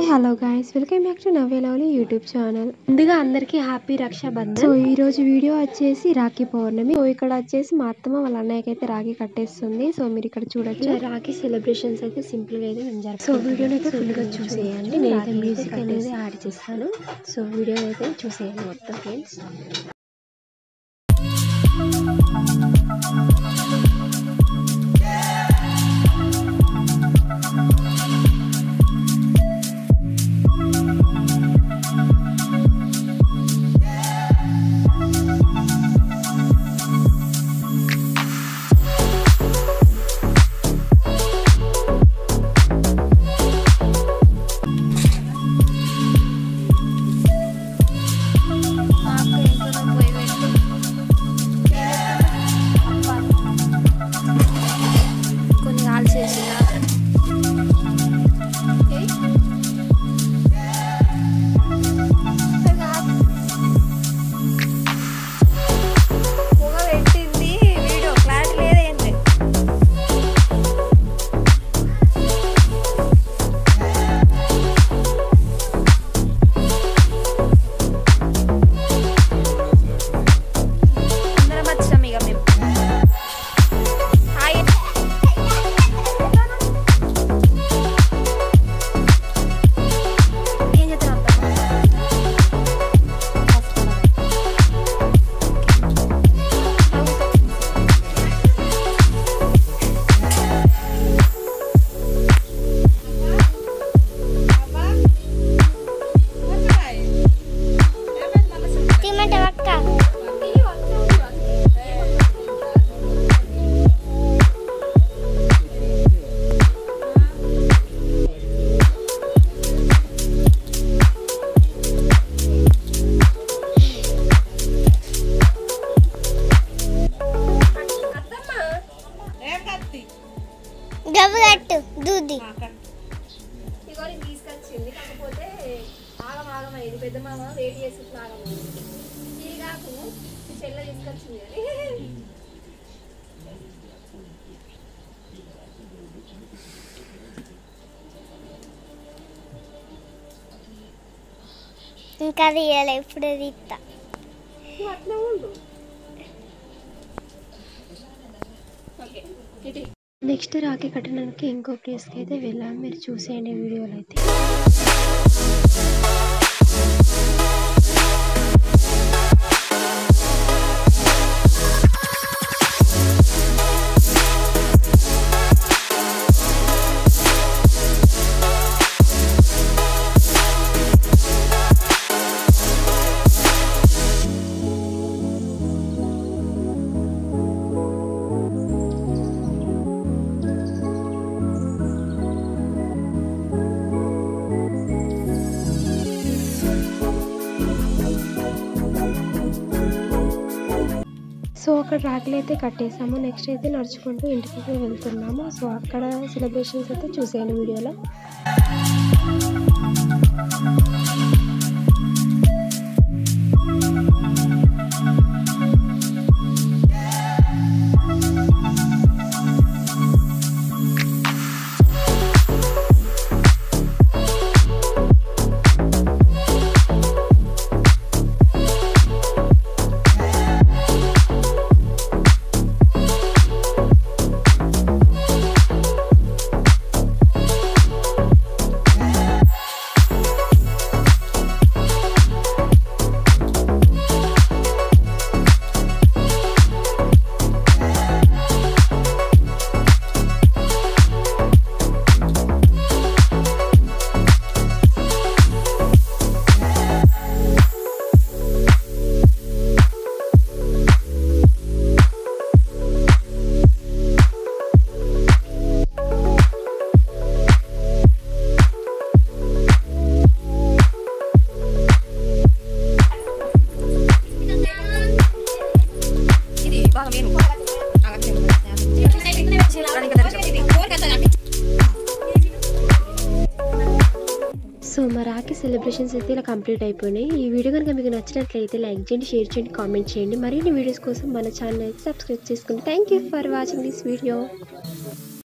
Hello guys, welcome back to Navya lovely YouTube channel. ముందుగా అందరికీ happy Rakshabandhan. So ఈ రోజు వీడియో వచ్చేసి రాఖీ పౌర్ణమి. సో ఇక్కడ వచ్చేసి మా అత్తమ్మ వాళ్ళ అన్నయ్యకి అయితే రాఖీ కట్టేస్తుంది. సో మీరు ఇక్కడ చూడొచ్చు, రాఖీ సెలబ్రేషన్స్ అయితే సింపుల్ గా అయితే మేము జరుపుకుంటాం. సో వీడియోని అయితే ఫుల్ గా చూసేయండి. నేనైతే మ్యూజిక్ అనేది యాడ్ చేస్తాను. సో వీడియో అయితే చూసేయండి మొత్తం ఫ్రెండ్స్. దూది తీసుకొచ్చింది. కాకపోతే ఆగమాగమైంది. పెద్ద మామ వెయిట్ చేసి ఆగమైంది. ఇది కాకు చెల్ల తీసుకొచ్చింది అని ఇంకా తీయాలి. ఇప్పుడు తీస్తా. అట్లా ఉండు. నెక్స్ట్ రాఖీ కట్టడానికి ఇంకో ప్లేస్కి అయితే వెళ్ళాము. మీరు చూసేయండి వీడియోలో అయితే. సో అక్కడ రాఖీలు అయితే కట్టేసాము. నెక్స్ట్ అయితే నడుచుకుంటూ ఇంటికి వెళ్తున్నాము. సో అక్కడ సెలబ్రేషన్స్ అయితే చూసేయండి వీడియోలో. సో మా రాఖీ సెలబ్రేషన్స్ అయితే ఇలా కంప్లీట్ అయిపోయినాయి. ఈ వీడియో కనుక మీకు నచ్చినట్లయితే లైక్ చేయండి, షేర్ చేయండి, కామెంట్ చేయండి. మరిన్ని వీడియోస్ కోసం మన ఛానల్ అయితే సబ్స్క్రైబ్ చేసుకోండి. Thank you for watching this video.